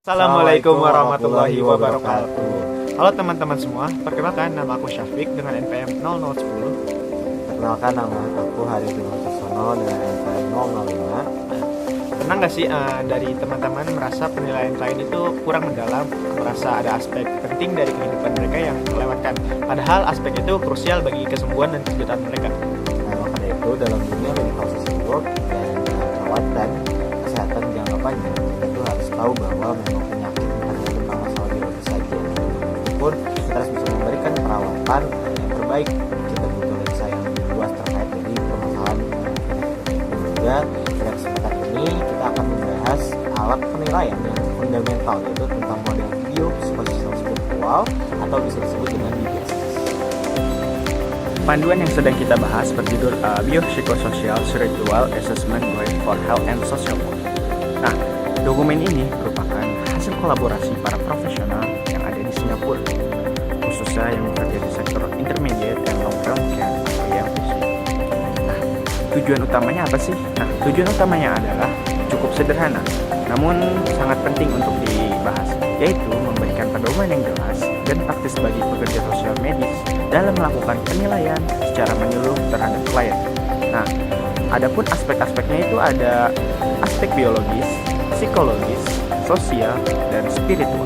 Assalamualaikum warahmatullahi wabarakatuh. Halo teman-teman semua, perkenalkan nama aku Syafiq dengan NPM 0010. Perkenalkan, nama aku Haris Dimasono dengan NPM 005. Pernah nggak sih dari teman-teman merasa penilaian klien itu kurang mendalam, merasa ada aspek penting dari kehidupan mereka yang terlewatkan, padahal aspek itu krusial bagi kesembuhan dan kesejukan mereka? Nah, maka itu dalam dunia medical social work dan perawatan kesehatan jangka panjang, kita tuh harus tahu bahwa memang penyakit bukan hanya tentang masalah biologis saja. Pun kita harus bisa memberikan perawatan yang terbaik. Kita butuh lensa yang lebih luas terkait dari permasalahan penyakit. Dan juga pada kesempatan ini kita akan membahas alat penilaian yang fundamental, yaitu tentang model biopsikososial spiritual atau bisa disebut dengan BPSS. Panduan yang sedang kita bahas berjudul Biopsychosocial Spiritual Assessment Guide for Health and Social Work. Nah, dokumen ini merupakan hasil kolaborasi para profesional yang ada di Singapura, khususnya yang bekerja di sektor intermediate and long term care atau IMTC. Nah, tujuan utamanya apa sih? Nah, tujuan utamanya adalah cukup sederhana, namun sangat penting untuk dibahas, yaitu memberikan pedoman yang jelas dan praktis bagi pekerja sosial medis dalam melakukan penilaian secara menyeluruh terhadap klien. Nah, adapun aspek-aspeknya itu ada aspek biologis, psikologis, sosial, dan spiritual.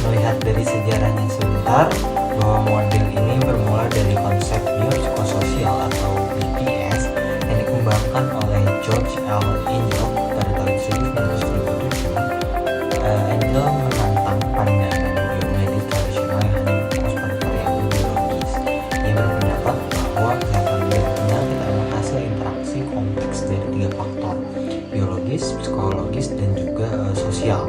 Melihat dari sejarahnya sebentar, bahwa model ini bermula dari konsep biopsikososial atau BPS yang dikembangkan oleh George L. Angel pada tahun 1937. Angel menantang pandangan biomedik tradisional yang hanya fokus pada variabel biologis. Ia berpendapat bahwa kesehatan dan penyakit adalah hasil interaksi kompleks dari 3 faktor, biologis, psikologis, dan juga sosial.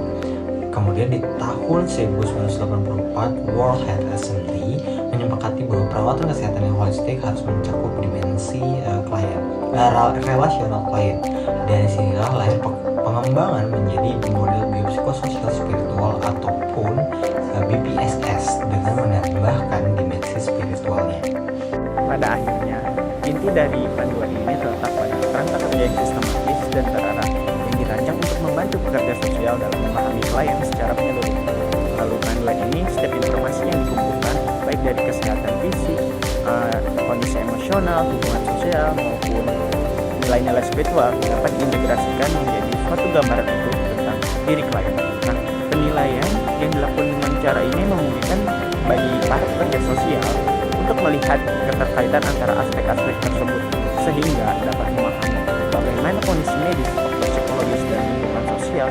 Kemudian di tahun 1984, World Health Assembly menyepakati bahwa perawatan kesehatan yang holistik harus mencakup dimensi relasional klien. Dan disinilah lahir pengembangan menjadi model biopsikososial spiritual ataupun BPSS dengan menambahkan dimensi spiritualnya. Pada akhirnya, inti dari panduan ini terletak pada kerangka kerja yang sistematis dan terarah yang dirancang untuk membantu pekerja sosial dalam memahami klien secara menyeluruh. Lalu panduan ini setiap informasi yang dikumpulkan baik dari kesehatan fisik, kondisi emosional, hubungan sosial maupun nilai-nilai spiritual dapat diintegrasikan menjadi suatu gambaran utuh tentang diri klien. Nah, penilaian yang dilakukan dengan cara ini memungkinkan bagi para pekerja sosial untuk melihat keterkaitan antara aspek-aspek tersebut sehingga dapat memahami bagaimana kondisi medis, faktor psikologis, dan lingkungan sosial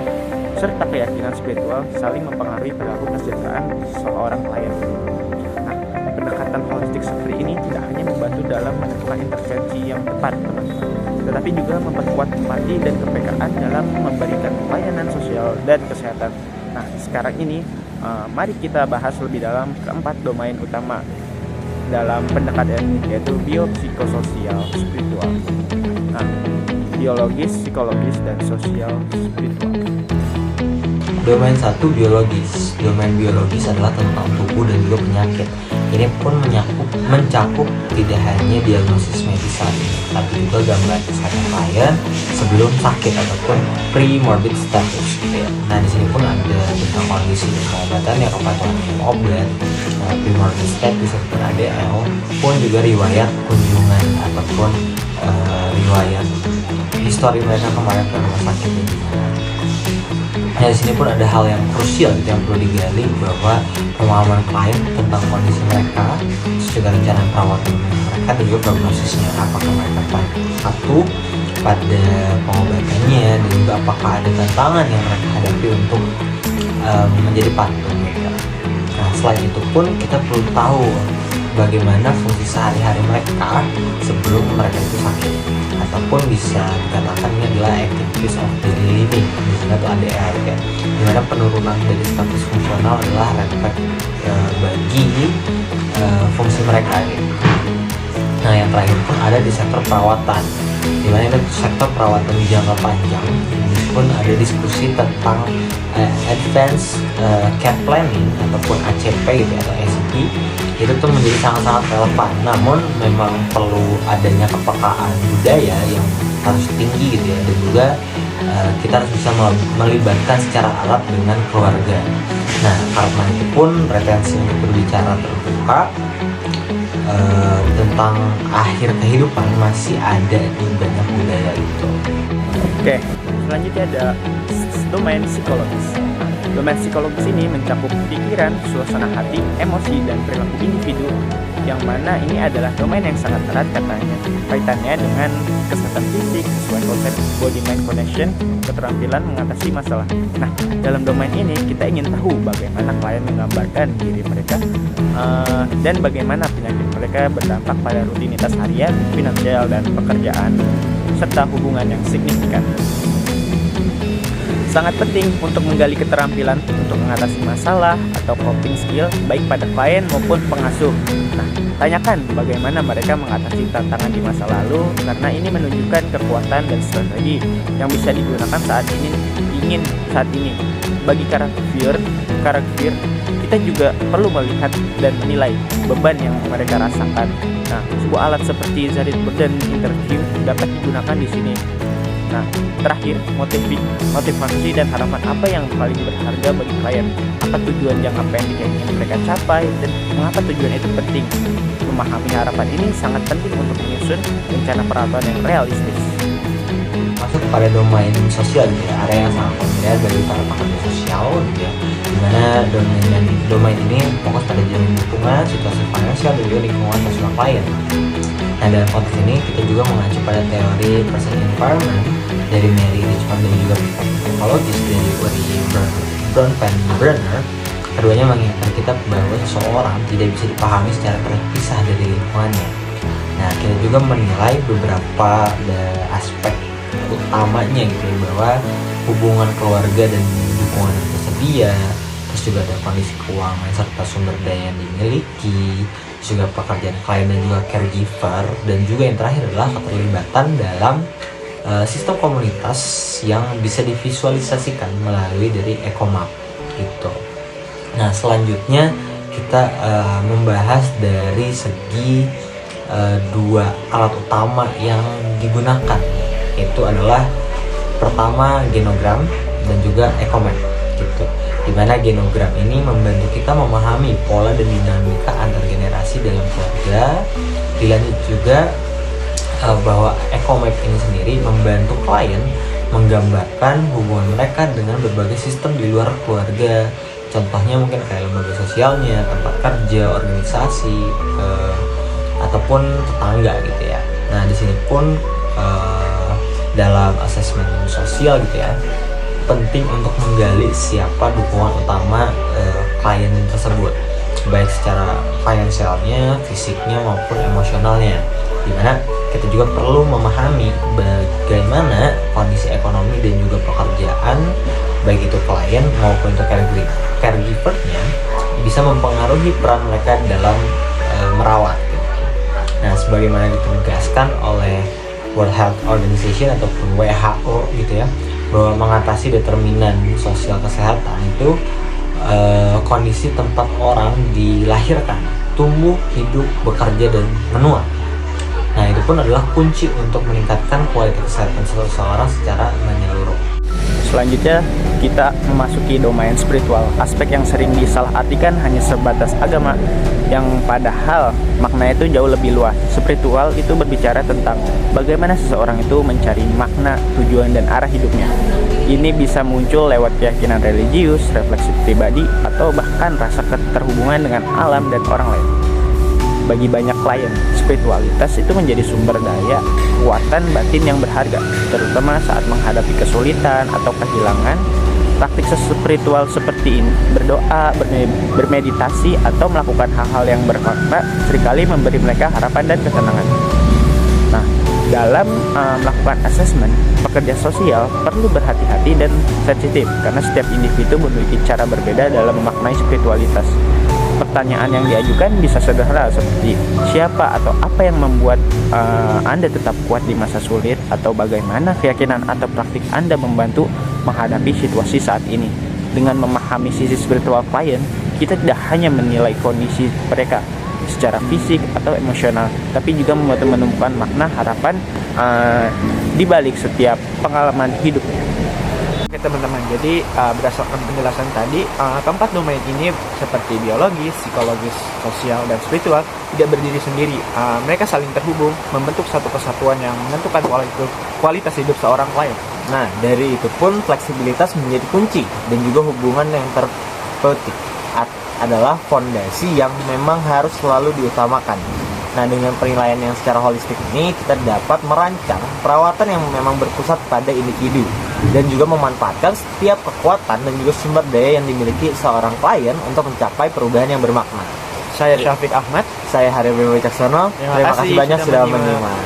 serta keyakinan spiritual saling mempengaruhi perilaku kesejahteraan seorang klien. Nah, pendekatan holistik seperti ini tidak hanya membantu dalam melakukan intervensi yang tepat, teman-teman, tetapi juga memperkuat empati dan kepekaan dalam memberikan pelayanan sosial dan kesehatan. Nah, sekarang ini mari kita bahas lebih dalam keempat domain utama dalam pendekatan ini, yaitu biopsikososial spiritual. Nah, biologis, psikologis, dan sosial spiritual. Domain 1, biologis. Domain biologis adalah tentang tubuh dan juga penyakit. Ini pun mencakup tidak hanya diagnosis medis saat ini, tapi juga gambaran kesehatan klien sebelum sakit ataupun pre-morbid status. Nah, di sini pun ada tentang kondisi dan pengobatan yang kepatuhan minum obat, pre-morbid status ataupun ADL, pun juga riwayat kunjungan ataupun riwayat histori mereka kemarin ke rumah sakit ini. Nah, di sini pun ada hal yang krusial yang perlu digali, bahwa pemahaman klien tentang kondisi mereka, juga rencana perawatan mereka, dan juga prognosisnya, apakah mereka pada pengobatannya, dan juga apakah ada tantangan yang mereka hadapi untuk menjadi patuh mereka. Nah, selain itu pun kita perlu tahu bagaimana fungsi sehari-hari mereka sebelum mereka itu sakit, ataupun bisa dikatakan ini adalah activities of daily living, misalnya itu ADL, kan, dimana penurunan dari status fungsional adalah red flag bagi fungsi mereka gitu. Nah, yang terakhir pun ada di sektor perawatan, dimana itu sektor perawatan jangka panjang. Ini pun ada diskusi tentang advanced care planning ataupun ACP gitu, atau ACP. Itu tuh menjadi sangat-sangat relevan. Namun memang perlu adanya kepekaan budaya yang harus tinggi gitu ya, dan juga kita harus bisa melibatkan secara alat dengan keluarga. Nah, karena itu pun retensi untuk berbicara terbuka tentang akhir kehidupan masih ada di banyak budaya itu. Oke, selanjutnya ada domain psikologis. Domain psikologis ini mencakup pikiran, suasana hati, emosi, dan perilaku individu, yang mana ini adalah domain yang sangat erat kaitannya dengan kesehatan fisik sesuai konsep body mind connection, keterampilan mengatasi masalah. Nah, dalam domain ini kita ingin tahu bagaimana klien menggambarkan diri mereka dan bagaimana penyakit mereka berdampak pada rutinitas harian, finansial, dan pekerjaan serta hubungan yang signifikan. Sangat penting untuk menggali keterampilan untuk mengatasi masalah atau coping skill baik pada klien maupun pengasuh. Nah, tanyakan bagaimana mereka mengatasi tantangan di masa lalu, karena ini menunjukkan kekuatan dan strategi yang bisa digunakan saat ini. Bagi karakter, kita juga perlu melihat dan menilai beban yang mereka rasakan. Nah, sebuah alat seperti Zarit Burden Interview dapat digunakan di sini. Nah, terakhir, motivasi dan harapan apa yang paling berharga bagi klien, apa tujuan jangka pendek yang ingin mereka capai, dan mengapa tujuan itu penting. Memahami harapan ini sangat penting untuk menyusun rencana perawatan yang realistis. Masuk pada domain sosial gitu ya, area yang sangat familiar bagi para pekerja sosial gitu ya, dimana domain ini fokus pada jaring dukungan, situasi finansial, dan juga lingkungan sosial klien. Nah, dalam konteks ini kita juga mengacu pada teori person environment dari Mary Richmond dan juga psikologis dari Uri Bronfenbrenner. Keduanya mengingatkan kita bahwa seseorang tidak bisa dipahami secara terpisah dari lingkungannya. Nah, kita juga menilai beberapa aspek utamanya gitu ya, bahwa hubungan keluarga dan dukungan yang tersedia, terus juga ada kondisi keuangan serta sumber daya yang dimiliki, juga pekerjaan klien dan juga caregiver, dan juga yang terakhir adalah keterlibatan dalam sistem komunitas yang bisa divisualisasikan melalui dari EcoMap gitu. Nah, selanjutnya kita membahas dari segi dua alat utama yang digunakan, yaitu adalah pertama genogram dan juga EcoMap gitu. Dimana genogram ini membantu kita memahami pola dan dinamika antar generasi dalam keluarga. Dilanjut juga bahwa EcoMap ini sendiri membantu klien menggambarkan hubungan mereka dengan berbagai sistem di luar keluarga. Contohnya mungkin kayak lembaga sosialnya, tempat kerja, organisasi, ataupun tetangga gitu ya. Nah, di sini pun dalam asesmen sosial gitu ya, penting untuk menggali siapa dukungan utama klien tersebut, baik secara finansialnya, fisiknya maupun emosionalnya. Dimana kita juga perlu memahami bagaimana kondisi ekonomi dan juga pekerjaan baik itu klien maupun itu caregivernya bisa mempengaruhi peran mereka dalam merawat gitu. Nah, sebagaimana ditegaskan oleh World Health Organization ataupun WHO gitu ya, bahwa mengatasi determinan sosial kesehatan itu kondisi tempat orang dilahirkan, tumbuh, hidup, bekerja, dan menua. Nah, itu pun adalah kunci untuk meningkatkan kualitas kesehatan seseorang secara menyeluruh. Selanjutnya, kita memasuki domain spiritual, aspek yang sering disalahartikan hanya sebatas agama, yang padahal maknanya itu jauh lebih luas. Spiritual itu berbicara tentang bagaimana seseorang itu mencari makna, tujuan, dan arah hidupnya. Ini bisa muncul lewat keyakinan religius, refleksi pribadi, atau bahkan rasa keterhubungan dengan alam dan orang lain. Bagi banyak klien, spiritualitas itu menjadi sumber daya kekuatan batin yang berharga, terutama saat menghadapi kesulitan atau kehilangan. Praktik spiritual seperti ini, berdoa, bermeditasi, atau melakukan hal-hal yang bermakna seringkali memberi mereka harapan dan ketenangan. Nah, dalam melakukan asesmen, pekerja sosial perlu berhati-hati dan sensitif karena setiap individu memiliki cara berbeda dalam memaknai spiritualitas. Pertanyaan yang diajukan bisa sederhana seperti siapa atau apa yang membuat Anda tetap kuat di masa sulit, atau bagaimana keyakinan atau praktik Anda membantu menghadapi situasi saat ini. Dengan memahami sisi spiritual klien, kita tidak hanya menilai kondisi mereka secara fisik atau emosional, tapi juga membantu menemukan makna, harapan, di balik setiap pengalaman hidup. Oke teman-teman, jadi berdasarkan penjelasan tadi, keempat domain ini seperti biologis, psikologis, sosial, dan spiritual tidak berdiri sendiri. Mereka saling terhubung, membentuk satu kesatuan yang menentukan kualitas hidup seorang klien. Nah, dari itu pun fleksibilitas menjadi kunci dan juga hubungan yang terpetik adalah fondasi yang memang harus selalu diutamakan. Nah, dengan penilaian yang secara holistik ini, kita dapat merancang perawatan yang memang berpusat pada individu dan juga memanfaatkan setiap kekuatan dan juga sumber daya yang dimiliki seorang klien untuk mencapai perubahan yang bermakna. Saya Syafiq Ahmad. Saya Hari Wicaksono. Terima kasih banyak sudah menyimak.